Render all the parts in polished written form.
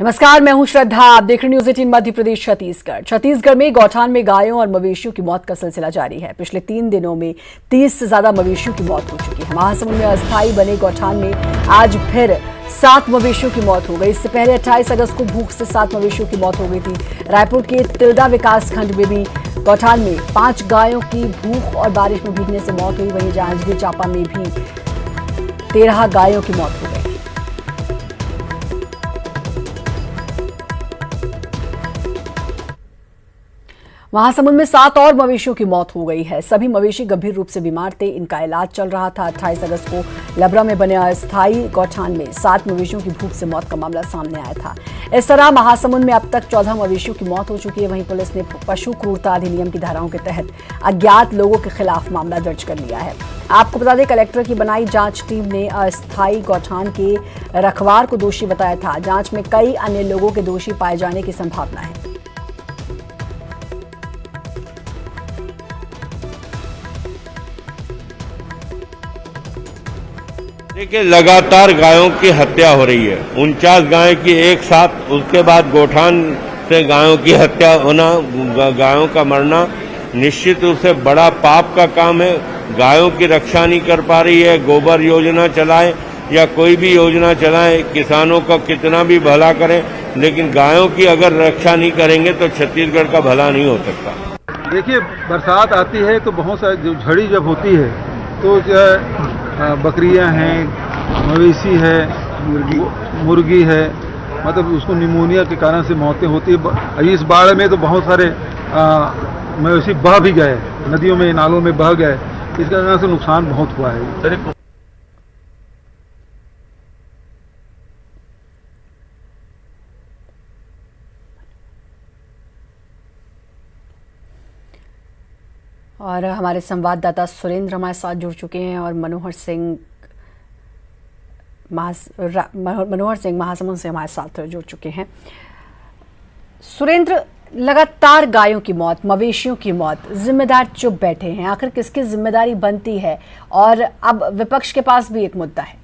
नमस्कार, मैं हूं श्रद्धा। आप देख रहे न्यूज़ 18 मध्य प्रदेश छत्तीसगढ़ में गौठान में गायों और मवेशियों की मौत का सिलसिला जारी है। पिछले 3 दिनों में 30 से ज्यादा मवेशियों की मौत हो चुकी है। महासमुंद में अस्थायी बने गौठान में आज फिर 7 मवेशियों की मौत हो गई। इससे पहले 28 अगस्त को भूख से 7 मवेशियों की मौत हो गई थी। रायपुर के तिल्दा विकास खंड में भी गौठान में 5 गायों की भूख और बारिश में भीगने से मौत हुई। वहीं जांजगीर चांपा में भी 13 गायों की मौत हो गई। महासमुंद में 7 और मवेशियों की मौत हो गई है। सभी मवेशी गंभीर रूप से बीमार थे। इनका इलाज चल रहा था। 28 अगस्त को लबरा में बने अस्थायी गौठान में 7 मवेशियों की भूख से मौत का मामला सामने आया था। इस तरह महासमुंद में अब तक 14 मवेशियों की मौत हो चुकी है। वहीं पुलिस ने पशु क्रूरता अधिनियम की धाराओं के तहत अज्ञात लोगों के खिलाफ मामला दर्ज कर लिया है। आपको बता दें, कलेक्टर की बनाई जांच टीम ने अस्थायी गौठान के रखवार को दोषी बताया था। जांच में कई अन्य लोगों के दोषी पाए जाने की संभावना है। देखिए, लगातार गायों की हत्या हो रही है। 49 गाय की एक साथ, उसके बाद गौठान से गायों की हत्या होना, गायों का मरना निश्चित रूप से बड़ा पाप का काम है। गायों की रक्षा नहीं कर पा रही है। गोबर योजना चलाए या कोई भी योजना चलाए, किसानों का कितना भी भला करें, लेकिन गायों की अगर रक्षा नहीं करेंगे तो छत्तीसगढ़ का भला नहीं हो सकता। देखिए, बरसात आती है तो बहुत सारी जो झड़ी जब होती है तो बकरियां हैं, मवेशी है, मुर्गी है, मतलब उसको निमोनिया के कारण से मौतें होती है। इस बाढ़ में तो बहुत सारे मवेशी बह भी गए, नदियों में, नालों में बह गए। इसके कारण से नुकसान बहुत हुआ है। और हमारे संवाददाता सुरेंद्र हमारे साथ जुड़ चुके हैं और मनोहर सिंह महासमुंद से हमारे साथ जुड़ चुके हैं। सुरेंद्र, लगातार गायों की मौत, मवेशियों की मौत, जिम्मेदार चुप बैठे हैं। आखिर किसकी जिम्मेदारी बनती है? और अब विपक्ष के पास भी एक मुद्दा है।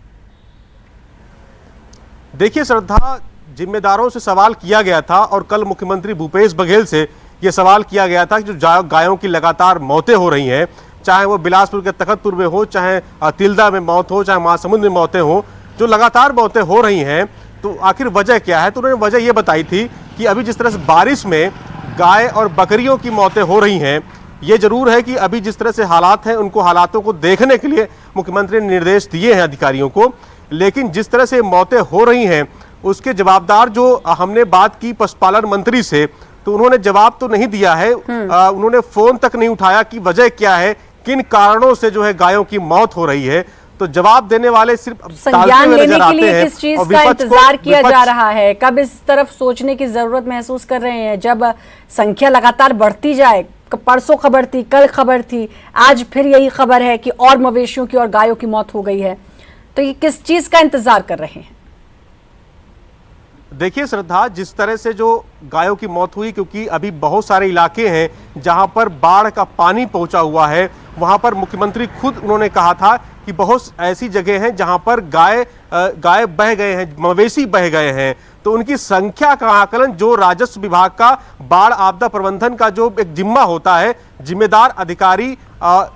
देखिए श्रद्धा, जिम्मेदारों से सवाल किया गया था और कल मुख्यमंत्री भूपेश बघेल से ये सवाल किया गया था कि जो गायों की लगातार मौतें हो रही हैं, चाहे वो बिलासपुर के तखतपुर में हो, चाहे तिल्दा में मौत हो, चाहे महासमुंद में मौतें हो, जो लगातार मौतें हो रही हैं, तो आखिर वजह क्या है? तो उन्होंने वजह ये बताई थी कि अभी जिस तरह से बारिश में गाय और बकरियों की मौतें हो रही हैं, ये जरूर है कि अभी जिस तरह से हालात हैं, उनको हालातों को देखने के लिए मुख्यमंत्री ने निर्देश दिए हैं अधिकारियों को। लेकिन जिस तरह से मौतें हो रही हैं, उसके जवाबदार जो हमने बात की पशुपालन मंत्री से, तो उन्होंने जवाब तो नहीं दिया है। उन्होंने फोन तक नहीं उठाया कि वजह क्या है, किन कारणों से जो है गायों की मौत हो रही है। तो जवाब देने वाले सिर्फ संज्ञान लेने के लिए किस चीज का इंतजार किया जा रहा है? कब इस तरफ सोचने की जरूरत महसूस कर रहे हैं? जब संख्या लगातार बढ़ती जाए, परसों खबर थी, कल खबर थी, आज फिर यही खबर है कि और मवेशियों की और गायों की मौत हो गई है, तो ये किस चीज का इंतजार कर रहे हैं? देखिए श्रद्धा, जिस तरह से जो गायों की मौत हुई, क्योंकि अभी बहुत सारे इलाके हैं जहां पर बाढ़ का पानी पहुंचा हुआ है, वहां पर मुख्यमंत्री खुद उन्होंने कहा था कि बहुत ऐसी जगह हैं जहां पर गाय बह गए हैं, मवेशी बह गए हैं। तो उनकी संख्या का आकलन जो राजस्व विभाग का बाढ़ आपदा प्रबंधन का जो एक जिम्मा होता है, जिम्मेदार अधिकारी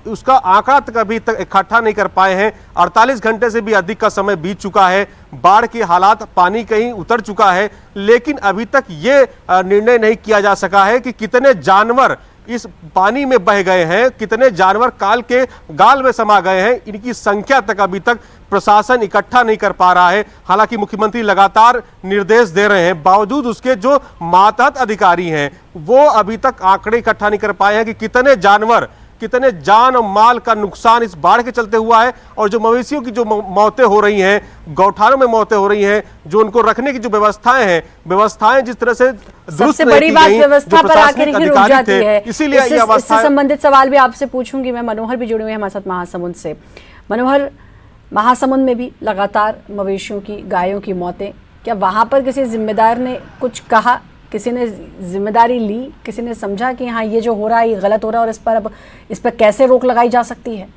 उसका आंकड़ा तक अभी तक इकट्ठा नहीं कर पाए हैं। 48 घंटे से भी अधिक का समय बीत चुका है। बाढ़ के हालात, पानी कहीं उतर चुका है, लेकिन अभी तक ये निर्णय नहीं किया जा सका है कि कितने जानवर इस पानी में बह गए हैं, कितने जानवर काल के गाल में समा गए हैं। इनकी संख्या तक अभी तक प्रशासन इकट्ठा नहीं कर पा रहा है। हालांकि मुख्यमंत्री लगातार निर्देश दे रहे हैं, बावजूद उसके जो मातहत अधिकारी हैं वो अभी तक आंकड़े इकट्ठा नहीं कर पाए हैं कि कितने जानवर, कितने जान और माल का नुकसान इस बाढ़ के चलते हुआ है। और जो मवेशियों की जो मौतें हो रही हैं, गौठानों में मौतें हो रही हैं, जो उनको रखने की जो व्यवस्थाएं जिस तरह से सबसे बड़ी बात व्यवस्था पर आकर ही रुक जाती है। इसीलिए इससे संबंधित सवाल भी आपसे पूछूंगी मैं। मनोहर भी जुड़े हुए हैं हमारे साथ महासमुंद से। मनोहर, महासमुंद में भी लगातार मवेशियों की, गायों की मौतें, क्या वहां पर किसी जिम्मेदार ने कुछ कहा? किसी ने जिम्मेदारी ली? किसी ने समझा कि हाँ ये जो हो रहा है ये गलत हो रहा है और इस पर कैसे रोक लगाई जा सकती है?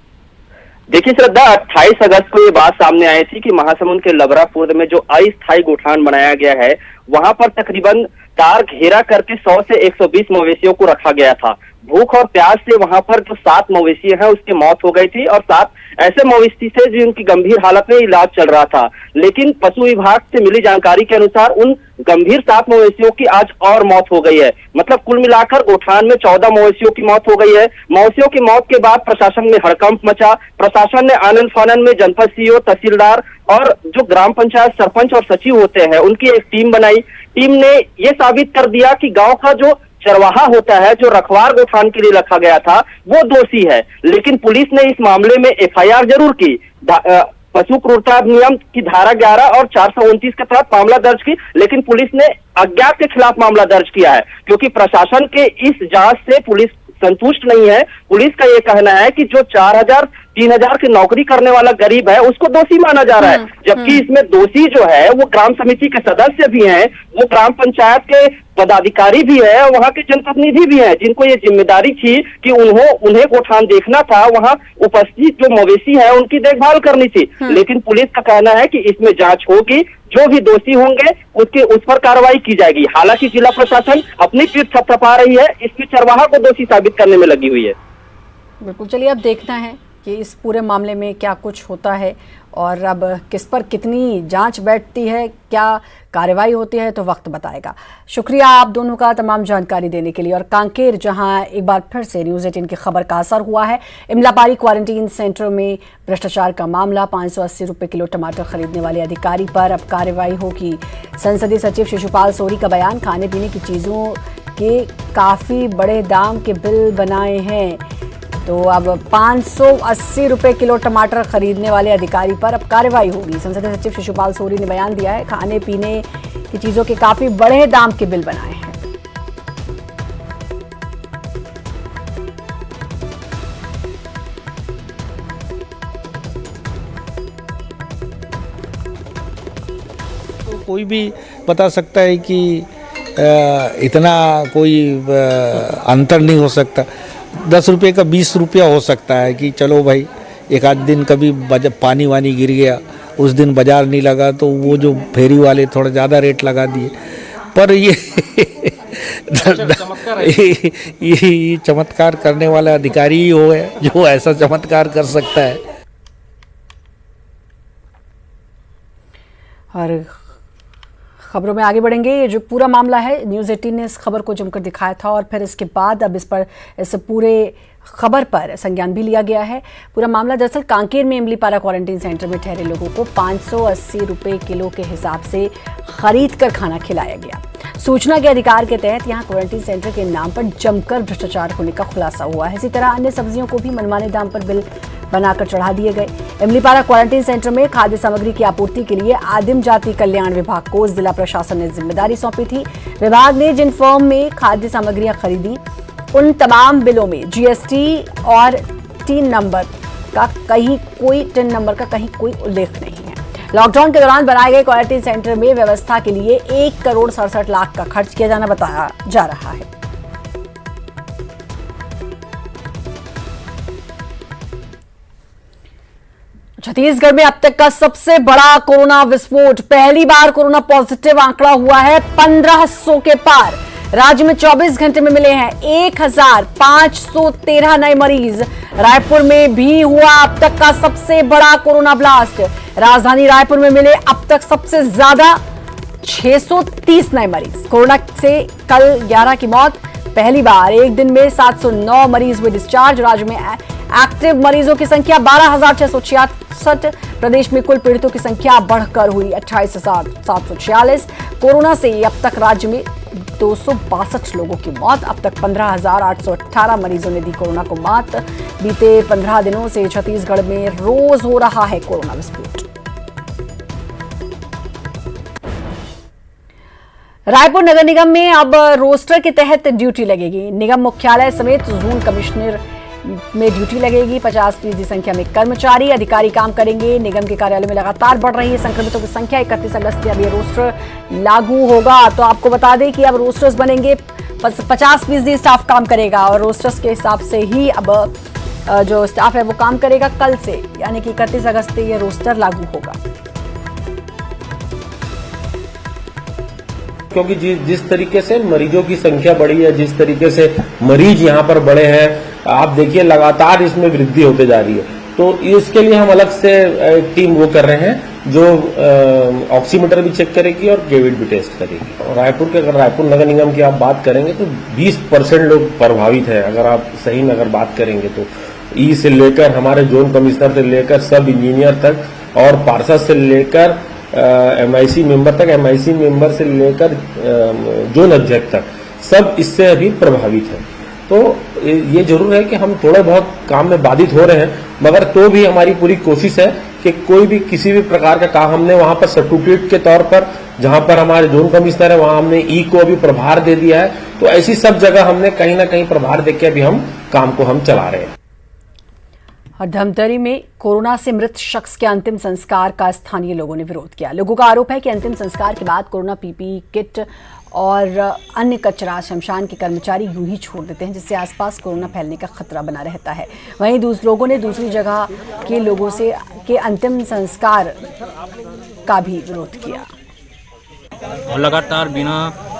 देखिए श्रद्धा, 28 अगस्त को ये बात सामने आई थी कि महासमुंद के लबरापुर में जो अस्थायी गोठान बनाया गया है वहां पर तकरीबन तार घेरा करके 100 से 120 मवेशियों को रखा गया था। भूख और प्यास से वहां पर जो 7 मवेशी हैं उसकी मौत हो गई थी और 7 ऐसे मवेशी थे जिनकी गंभीर हालत में इलाज चल रहा था। लेकिन पशु विभाग से मिली जानकारी के अनुसार उन गंभीर 7 मवेशियों की आज और मौत हो गई है। मतलब कुल मिलाकर गोठान में 14 मवेशियों की मौत हो गई है। मवेशियों की मौत के बाद प्रशासन में हड़कंप मचा। प्रशासन ने आनन फानन में जनपद सीईओ, तहसीलदार और जो ग्राम पंचायत सरपंच और सचिव होते हैं उनकी एक टीम बनाई। टीम ने ये साबित कर दिया कि गांव का जो चरवाहा होता है, जो रखवार गोठान के लिए रखा गया था, वो दोषी है। लेकिन पुलिस ने इस मामले में एफआईआर जरूर की। पशु क्रूरता अधिनियम की धारा 11 और 429 के तहत मामला दर्ज की, लेकिन पुलिस ने अज्ञात के खिलाफ मामला दर्ज किया है क्योंकि प्रशासन के इस जांच से पुलिस संतुष्ट नहीं है। पुलिस का ये कहना है कि जो 4000 3000 की नौकरी करने वाला गरीब है उसको दोषी माना जा रहा है, जबकि इसमें दोषी जो है वो ग्राम समिति के सदस्य भी हैं, वो ग्राम पंचायत के पदाधिकारी भी है, वहां के जनप्रतिनिधि भी हैं, जिनको ये जिम्मेदारी थी कि उन्हें गोठान देखना था, वहां उपस्थित जो मवेशी है उनकी देखभाल करनी थी। लेकिन पुलिस का कहना है कि इसमें जांच होगी, जो भी दोषी होंगे उस पर कार्रवाई की जाएगी। हालांकि जिला प्रशासन अपनी पीठ थपथपा रही है, इसमें चरवाहा को दोषी साबित करने में लगी हुई है। बिल्कुल, चलिए अब देखना है कि इस पूरे मामले में क्या कुछ होता है और अब किस पर कितनी जांच बैठती है, क्या कार्रवाई होती है, तो वक्त बताएगा। शुक्रिया आप दोनों का तमाम जानकारी देने के लिए। और कांकेर, जहां एक बार फिर से न्यूज़ 18 की खबर का असर हुआ है। इमलापारी क्वारंटीन सेंटर में भ्रष्टाचार का मामला, 580 रुपये किलो टमाटर खरीदने वाले अधिकारी पर अब कार्रवाई होगी। संसदीय सचिव शिशुपाल सोरी का बयान, खाने पीने की चीज़ों के काफ़ी बड़े दाम के बिल बनाए हैं। तो अब 580 रुपये किलो टमाटर खरीदने वाले अधिकारी पर अब कार्रवाई होगी। संसदीय सचिव शिशुपाल सोरी ने बयान दिया है, खाने पीने की चीज़ों के काफ़ी बड़े दाम के बिल बनाए हैं। तो कोई भी बता सकता है कि इतना कोई अंतर नहीं हो सकता। 10 रुपये का 20 रुपया हो सकता है कि चलो भाई एक आध दिन कभी पानी वानी गिर गया, उस दिन बाजार नहीं लगा तो वो जो फेरी वाले थोड़ा ज़्यादा रेट लगा दिए। पर ये ये चमत्कार करने वाला अधिकारी ही हो है जो ऐसा चमत्कार कर सकता है। और खबरों में आगे बढ़ेंगे। ये जो पूरा मामला है, न्यूज़ 18 ने इस खबर को जमकर दिखाया था और फिर इसके बाद अब इस पूरे खबर पर संज्ञान भी लिया गया है। पूरा मामला दरअसल कांकेर में इमलीपारा क्वारंटीन सेंटर में ठहरे लोगों को 580 रुपये किलो के हिसाब से खरीद कर खाना खिलाया गया। सूचना के अधिकार के तहत यहां क्वारंटीन सेंटर के नाम पर जमकर भ्रष्टाचार होने का खुलासा हुआ है। इसी तरह अन्य सब्जियों को भी मनमाने दाम पर बिल बनाकर चढ़ा दिए गए। इमलीपारा क्वारंटीन सेंटर में खाद्य सामग्री की आपूर्ति के लिए आदिम जाति कल्याण विभाग को जिला प्रशासन ने जिम्मेदारी सौंपी थी। विभाग ने जिन फर्म में खाद्य सामग्रियां खरीदी उन तमाम बिलों में जीएसटी और टिन नंबर का कहीं कोई उल्लेख नहीं है। लॉकडाउन के दौरान बनाए गए क्वारंटीन सेंटर में व्यवस्था के लिए 1 करोड़ 67 लाख का खर्च किया जाना बताया जा रहा है। छत्तीसगढ़ में अब तक का सबसे बड़ा कोरोना विस्फोट, पहली बार कोरोना पॉजिटिव आंकड़ा हुआ है 1500 के पार। राज्य में 24 घंटे में मिले हैं 1513 नए मरीज। रायपुर में भी हुआ अब तक का सबसे बड़ा कोरोना ब्लास्ट। राजधानी रायपुर में मिले अब तक सबसे ज्यादा 630 नए मरीज। कोरोना से कल 11 की मौत, पहली बार एक दिन में 709 मरीज हुए डिस्चार्ज। राज्य में एक्टिव मरीजों की संख्या 12,666। प्रदेश में कुल पीड़ितों की संख्या बढ़कर हुई 28,746। कोरोना से अब तक राज्य में 262 लोगों की मौत। अब तक 15,818 मरीजों ने दी कोरोना को मात। बीते 15 दिनों से छत्तीसगढ़ में रोज हो रहा है कोरोना विस्फोट। रायपुर नगर निगम में अब रोस्टर के तहत ड्यूटी लगेगी। निगम मुख्यालय समेत जोन कमिश्नर में ड्यूटी लगेगी। 50% संख्या में कर्मचारी अधिकारी काम करेंगे। निगम के कार्यालय में लगातार बढ़ रही है संक्रमितों की संख्या। 31 अगस्त से अब ये रोस्टर लागू होगा। तो आपको बता दें कि अब रोस्टर्स बनेंगे, 50% स्टाफ काम करेगा और रोस्टर्स के हिसाब से ही अब जो स्टाफ है वो काम करेगा कल से, यानी कि 31 अगस्त से ये रोस्टर लागू होगा। क्योंकि जिस तरीके से मरीजों की संख्या बढ़ी है, जिस तरीके से मरीज यहाँ पर बढ़े हैं, आप देखिए लगातार इसमें वृद्धि होते जा रही है। तो इसके लिए हम अलग से एक टीम वो कर रहे हैं जो ऑक्सीमीटर भी चेक करेगी और कोविड भी टेस्ट करेगी। और अगर रायपुर नगर निगम की आप बात करेंगे तो 20% लोग प्रभावित हैं। अगर आप सही में अगर बात करेंगे तो ई से लेकर हमारे जोन कमिश्नर से लेकर सब इंजीनियर तक और पार्षद से लेकर MIC मेंबर तक, MIC मेंबर से लेकर जोन अध्यक्ष तक सब इससे अभी प्रभावित हैं। तो ये जरूर है कि हम थोड़े बहुत काम में बाधित हो रहे हैं, मगर तो भी हमारी पूरी कोशिश है कि कोई भी किसी भी प्रकार का काम हमने वहां पर सब्स्टिट्यूट के तौर पर, जहां पर हमारे जोन कमिश्नर है वहां हमने ई को अभी प्रभार दे दिया है। तो ऐसी सब जगह हमने कहीं ना कहीं प्रभार देके अभी हम काम को हम चला रहे हैं। और धमतरी में कोरोना से मृत शख्स के अंतिम संस्कार का स्थानीय लोगों ने विरोध किया। लोगों का आरोप है कि अंतिम संस्कार के बाद कोरोना PPE किट और अन्य कचरा शमशान के कर्मचारी यूं ही छोड़ देते हैं, जिससे आसपास कोरोना फैलने का खतरा बना रहता है। वहीं लोगों ने दूसरी जगह के लोगों से के अंतिम संस्कार का भी विरोध किया। और लगातार बिना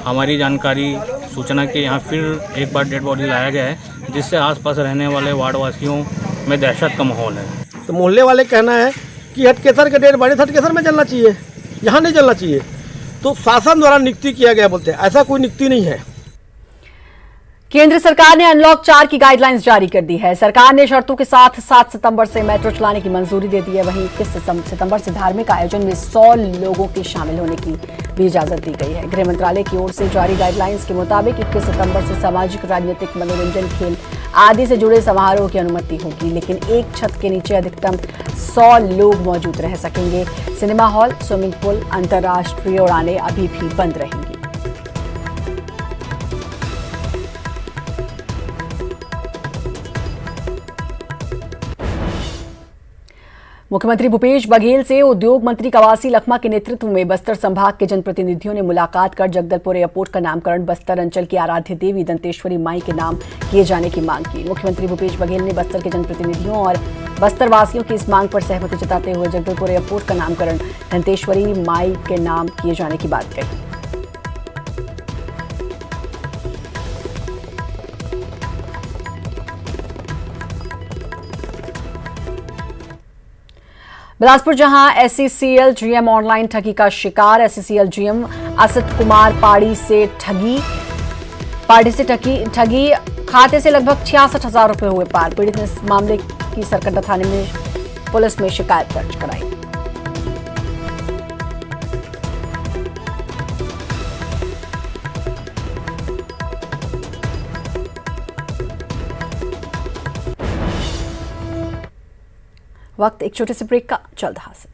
हमारी जानकारी सूचना के यहाँ फिर एक बार डेड बॉडी लाया गया है, जिससे आसपास रहने वाले वार्डवासियों में दहशत का माहौल है। तो मोहल्ले वाले कहना है कि हटकेसर के डेड बॉडी हटकेसर में जलना चाहिए, यहाँ नहीं जलना चाहिए। तो शासन द्वारा नियुक्ति किया गया बोलते हैं, ऐसा कोई नियुक्ति नहीं है। केंद्र सरकार ने अनलॉक 4 की गाइडलाइंस जारी कर दी है। सरकार ने शर्तों के साथ 7 सितंबर से मेट्रो चलाने की मंजूरी दे दी है। वहीं 21 सितंबर से धार्मिक आयोजन में 100 लोगों के शामिल होने की भी इजाजत दी गई है। गृह मंत्रालय की ओर से जारी गाइडलाइंस के मुताबिक 21 सितंबर से सामाजिक, राजनीतिक, मनोरंजन, खेल आदि से जुड़े समारोह की अनुमति होगी, लेकिन एक छत के नीचे अधिकतम 100 लोग मौजूद रह सकेंगे। सिनेमा हॉल, स्विमिंग पूल, अंतर्राष्ट्रीय उड़ानें अभी भी बंद रहेंगी। मुख्यमंत्री भूपेश बघेल से उद्योग मंत्री कवासी लखमा के नेतृत्व में बस्तर संभाग के जनप्रतिनिधियों ने मुलाकात कर जगदलपुर एयरपोर्ट का नामकरण बस्तर अंचल की आराध्य देवी दंतेश्वरी माई के नाम किए जाने की मांग की। मुख्यमंत्री भूपेश बघेल ने बस्तर के जनप्रतिनिधियों और बस्तर वासियों की इस मांग पर सहमति जताते हुए जगदलपुर एयरपोर्ट का नामकरण दंतेश्वरी माई के नाम किए जाने की बात कही। बिलासपुर जहां SCCL GM ऑनलाइन ठगी का शिकार। SCCL GM असद कुमार पाड़ी से ठगी खाते से लगभग 66,000 रुपए हुए पार। पीड़ित ने इस मामले की सरकंडा थाने में पुलिस में शिकायत दर्ज कराई। वक्त एक छोटे से ब्रेक का, जल्द हासिल।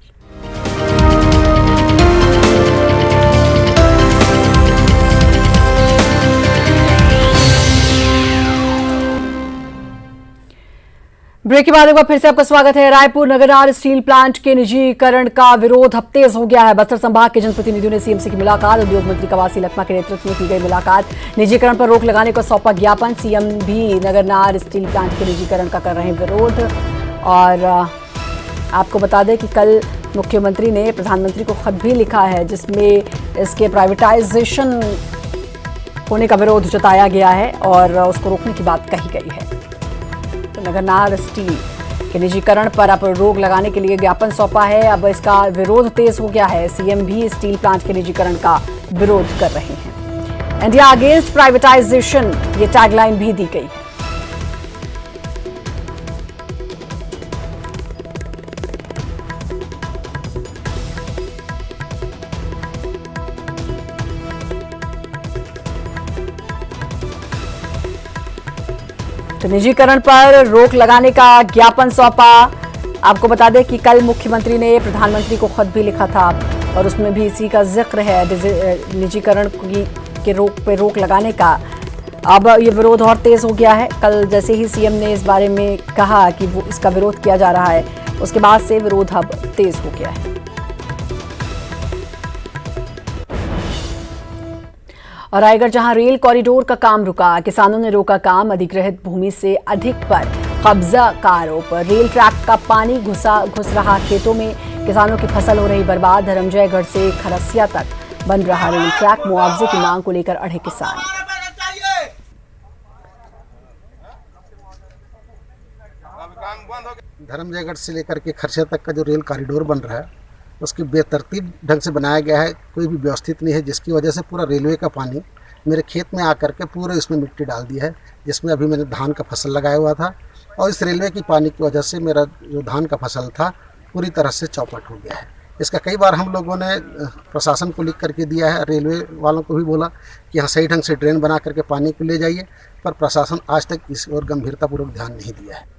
ब्रेक के बाद एक बार फिर से आपका स्वागत है। रायपुर नगरनार स्टील प्लांट के निजीकरण का विरोध अब तेज हो गया है। बस्तर संभाग के जनप्रतिनिधियों ने सीएम से की मुलाकात। उद्योग मंत्री कवासी लखमा के नेतृत्व में की गई मुलाकात। निजीकरण पर रोक लगाने को सौंपा ज्ञापन। सीएम भी नगरनार स्टील प्लांट के निजीकरण का कर रहे हैं विरोध। और आपको बता दें कि कल मुख्यमंत्री ने प्रधानमंत्री को खत भी लिखा है, जिसमें इसके प्राइवेटाइजेशन होने का विरोध जताया गया है और उसको रोकने की बात कही गई है। तो नगरनार स्टील के निजीकरण पर अब रोक लगाने के लिए ज्ञापन सौंपा है। अब इसका विरोध तेज हो गया है। सीएम भी स्टील प्लांट के निजीकरण का विरोध कर रहे हैं। इंडिया अगेंस्ट प्राइवेटाइजेशन, ये टैगलाइन भी दी गई है। तो निजीकरण पर रोक लगाने का ज्ञापन सौंपा। आपको बता दें कि कल मुख्यमंत्री ने प्रधानमंत्री को खत भी लिखा था और उसमें भी इसी का जिक्र है, निजीकरण के रोक लगाने का। अब ये विरोध और तेज हो गया है। कल जैसे ही सीएम ने इस बारे में कहा कि वो इसका विरोध किया जा रहा है, उसके बाद से विरोध अब तेज हो गया है। और रायगढ़ जहां रेल कॉरिडोर का काम रुका, किसानों ने रोका काम। अधिग्रहित भूमि से अधिक पर कब्जा का आरोप। रेल ट्रैक का पानी घुस रहा खेतों में, किसानों की फसल हो रही बर्बाद। धर्मजयगढ़ से खरसिया तक बन रहा रेल ट्रैक, मुआवजे की मांग को लेकर अड़े किसान। धर्मजयगढ़ से लेकर के खरसिया तक का जो रेल कॉरिडोर बन रहा है उसकी बेतरतीब ढंग से बनाया गया है, कोई भी व्यवस्थित नहीं है, जिसकी वजह से पूरा रेलवे का पानी मेरे खेत में आकर के पूरे इसमें मिट्टी डाल दी है, जिसमें अभी मैंने धान का फसल लगाया हुआ था और इस रेलवे की पानी की वजह से मेरा जो धान का फसल था पूरी तरह से चौपट हो गया है। इसका कई बार हम लोगों ने प्रशासन को लिख करके दिया है, रेलवे वालों को भी बोला कि यहाँ सही ढंग से ड्रेन बना करके पानी को ले जाइए, पर प्रशासन आज तक इस ओर गंभीरतापूर्वक ध्यान नहीं दिया है।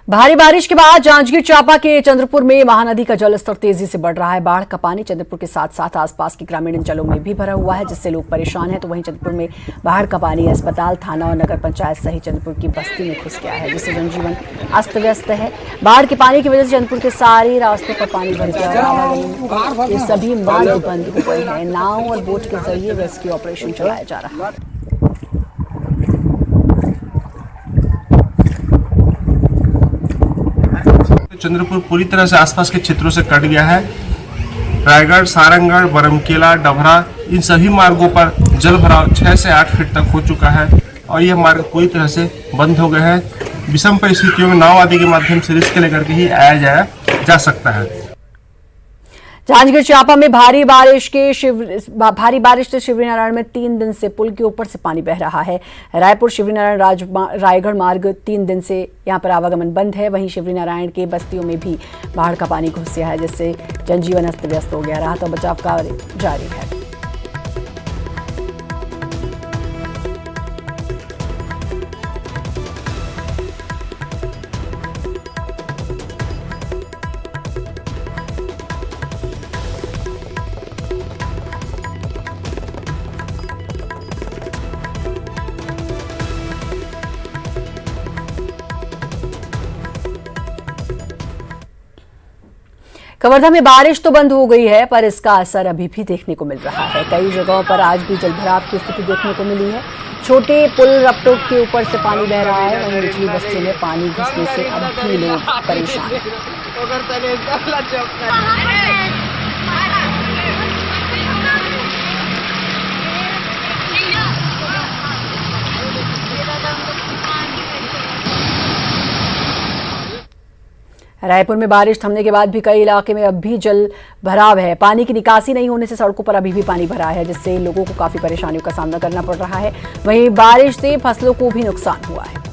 भारी बारिश के बाद जांजगीर चांपा के चंद्रपुर में महानदी का जलस्तर तेजी से बढ़ रहा है। बाढ़ का पानी चंद्रपुर के साथ साथ आसपास के ग्रामीण अंचलों में भी भरा हुआ है, जिससे लोग परेशान हैं। तो वहीं चंद्रपुर में बाढ़ का पानी अस्पताल, थाना और नगर पंचायत सहित चंद्रपुर की बस्ती में घुस गया है, जिससे जनजीवन अस्त व्यस्त है। बाढ़ के पानी की वजह से चंद्रपुर के सारे रास्तों पर पानी भर गया। ये सभी मार्ग बंद हो गए हैं। नाव और बोट के जरिए रेस्क्यू ऑपरेशन चलाया जा रहा है। चंद्रपुर पूरी तरह से आसपास के क्षेत्रों से कट गया है। रायगढ़, सारंगगढ़, बरमकेला, डभरा, इन सभी मार्गों पर जल भराव 6 से 8 फीट तक हो चुका है और यह मार्ग पूरी तरह से बंद हो गए हैं। विषम परिस्थितियों में नाव आदि के माध्यम से रिस्क लेकर के ही आया जाया जा सकता है। जांजगीर चांपा में भारी बारिश से शिवरीनारायण में 3 दिन से पुल के ऊपर से पानी बह रहा है। रायपुर शिवरीनारायण रायगढ़ मार्ग 3 दिन से यहां पर आवागमन बंद है। वहीं शिवरीनारायण के बस्तियों में भी बाढ़ का पानी घुस गया है, जिससे जनजीवन अस्त व्यस्त हो गया। राहत और बचाव कार्य जारी है। कवर्धा में बारिश तो बंद हो गई है, पर इसका असर अभी भी देखने को मिल रहा है। कई जगहों पर आज भी जलभराव की स्थिति देखने को मिली है। छोटे पुल रपटोक के ऊपर से पानी बह रहा है। वहीं निचली बस्तियों में पानी घुसने से अब भी लोग परेशान हैं। रायपुर में बारिश थमने के बाद भी कई इलाके में अब भी जल भराव है। पानी की निकासी नहीं होने से सड़कों पर अभी भी पानी भरा है, जिससे लोगों को काफी परेशानियों का सामना करना पड़ रहा है। वहीं बारिश से फसलों को भी नुकसान हुआ है।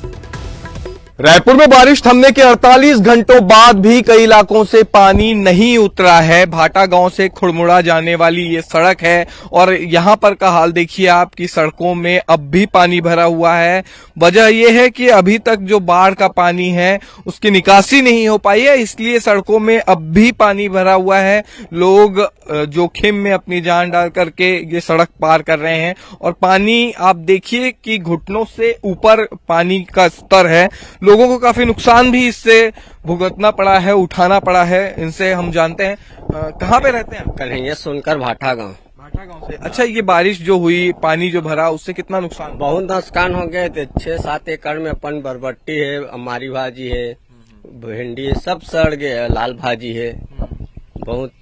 रायपुर में बारिश थमने के 48 घंटों बाद भी कई इलाकों से पानी नहीं उतरा है। भाटा गांव से खुड़मुड़ा जाने वाली ये सड़क है और यहां पर का हाल देखिए आप कि सड़कों में अब भी पानी भरा हुआ है। वजह यह है कि अभी तक जो बाढ़ का पानी है उसकी निकासी नहीं हो पाई है, इसलिए सड़कों में अब भी पानी भरा हुआ है। लोग जोखिम में अपनी जान डाल करके ये सड़क पार कर रहे हैं और पानी आप देखिए कि घुटनों से ऊपर पानी का स्तर है। लोगों को काफी नुकसान भी इससे भुगतना पड़ा है, उठाना पड़ा है। इनसे हम जानते हैं, कहाँ पे रहते हैं? कन्हैया सोनकर, भाटा गांव। भाटा गांव से। अच्छा, ये बारिश जो हुई, पानी जो भरा, उससे कितना नुकसान? बहुत नुकसान हो गए थे। 6-7 एकड़ में अपन बरबट्टी है, अमारी भाजी है, भिंडी है, सब सड़ गए। लाल भाजी है, बहुत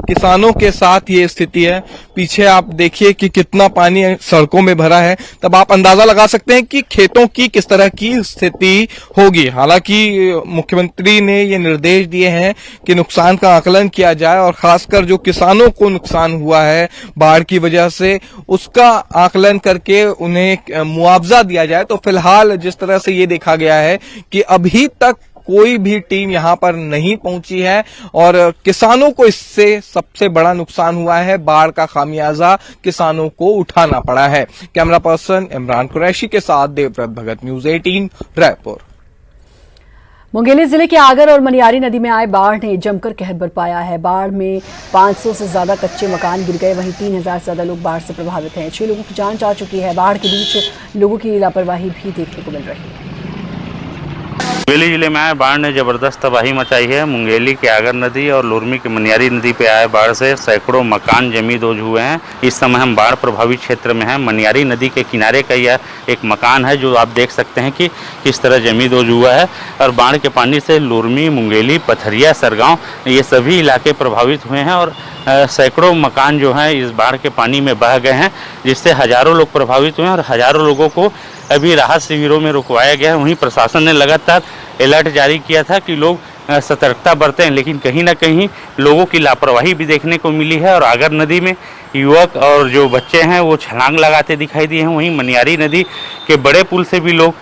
किसानों के साथ ये स्थिति है। पीछे आप देखिए कि कितना पानी सड़कों में भरा है, तब आप अंदाजा लगा सकते हैं कि खेतों की किस तरह की स्थिति होगी। हालांकि मुख्यमंत्री ने ये निर्देश दिए हैं कि नुकसान का आकलन किया जाए और खासकर जो किसानों को नुकसान हुआ है बाढ़ की वजह से, उसका आकलन करके उन्हें मुआवजा दिया जाए। तो फिलहाल जिस तरह से ये देखा गया है कि अभी तक कोई भी टीम यहां पर नहीं पहुंची है और किसानों को इससे सबसे बड़ा नुकसान हुआ है। बाढ़ का खामियाजा किसानों को उठाना पड़ा है। कैमरा पर्सन इमरान कुरैशी के साथ देवव्रत भगत, न्यूज 18 रायपुर। मुंगेली जिले के आगर और मनियारी नदी में आए बाढ़ ने जमकर कहर बरपाया है। बाढ़ में 500 से ज्यादा कच्चे मकान गिर गए। वहीं 3000 से ज्यादा लोग बाढ़ से प्रभावित हैं। 6 लोगों की जान जा चुकी है। बाढ़ के बीच लोगों की लापरवाही भी देखने को मिल रही है। मुंगेली जिले में आए बाढ़ ने जबरदस्त तबाही मचाई है। मुंगेली के आगर नदी और लुरमी के मनियारी नदी पे आए बाढ़ से सैकड़ों मकान जमींदोज हुए हैं। इस समय हम बाढ़ प्रभावित क्षेत्र में हैं। मनियारी नदी के किनारे का यह एक मकान है जो आप देख सकते हैं कि किस तरह जमींदोज हुआ है और बाढ़ के पानी से लुरमी, मुंगेली, पथरिया, सरगांव ये सभी इलाके प्रभावित हुए हैं और सैकड़ों मकान जो हैं इस बाढ़ के पानी में बह गए हैं, जिससे हजारों लोग प्रभावित हुए हैं और हजारों लोगों को अभी राहत शिविरों में रुकवाया गया है। वहीं प्रशासन ने लगातार अलर्ट जारी किया था कि लोग सतर्कता बरतें, लेकिन कहीं ना कहीं लोगों की लापरवाही भी देखने को मिली है और आगर नदी में युवक और जो बच्चे हैं वो छलांग लगाते दिखाई दिए हैं। वहीं मनियारी नदी के बड़े पुल से भी लोग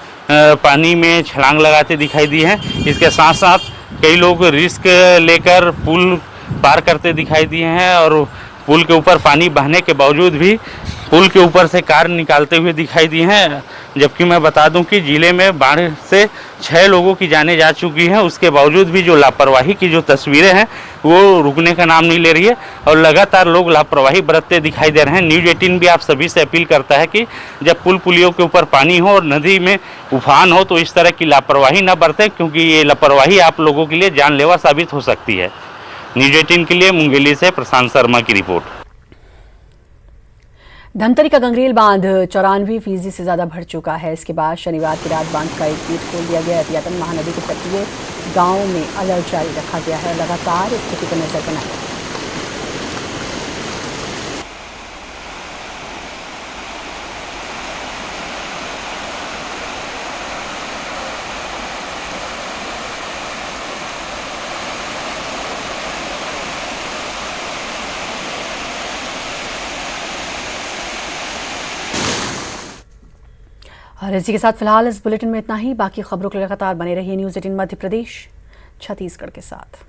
पानी में छलांग लगाते दिखाई दिए हैं। इसके साथ साथ कई लोग रिस्क लेकर पुल पार करते दिखाई दिए हैं और पुल के ऊपर पानी बहने के बावजूद भी पुल के ऊपर से कार निकालते हुए दिखाई दिए हैं। जबकि मैं बता दूं कि जिले में बाढ़ से 6 लोगों की जानें जा चुकी हैं। उसके बावजूद भी जो लापरवाही की जो तस्वीरें हैं वो रुकने का नाम नहीं ले रही है और लगातार लोग लापरवाही बरतते दिखाई दे रहे हैं। न्यूज़ 18 भी आप सभी से अपील करता है कि जब पुल पुलियों के ऊपर पानी हो और नदी में उफान हो तो इस तरह की लापरवाही न बरतें, क्योंकि ये लापरवाही आप लोगों के लिए जानलेवा साबित हो सकती है। न्यूज़ 18 के लिए मुंगेली से प्रशांत शर्मा की रिपोर्ट। धमतरी का गंगरेल बांध 94% से ज्यादा भर चुका है। इसके बाद शनिवार की रात बांध का एक गेट खोल दिया गया। एहतियातन महानदी के तटीय गांव में अलर्ट जारी रखा गया है। लगातार स्थिति पर नजर बनाई। और इसी के साथ फिलहाल इस बुलेटिन में इतना ही। बाकी खबरों के लगातार बने रहिए न्यूज़ 18 मध्य प्रदेश छत्तीसगढ़ के साथ।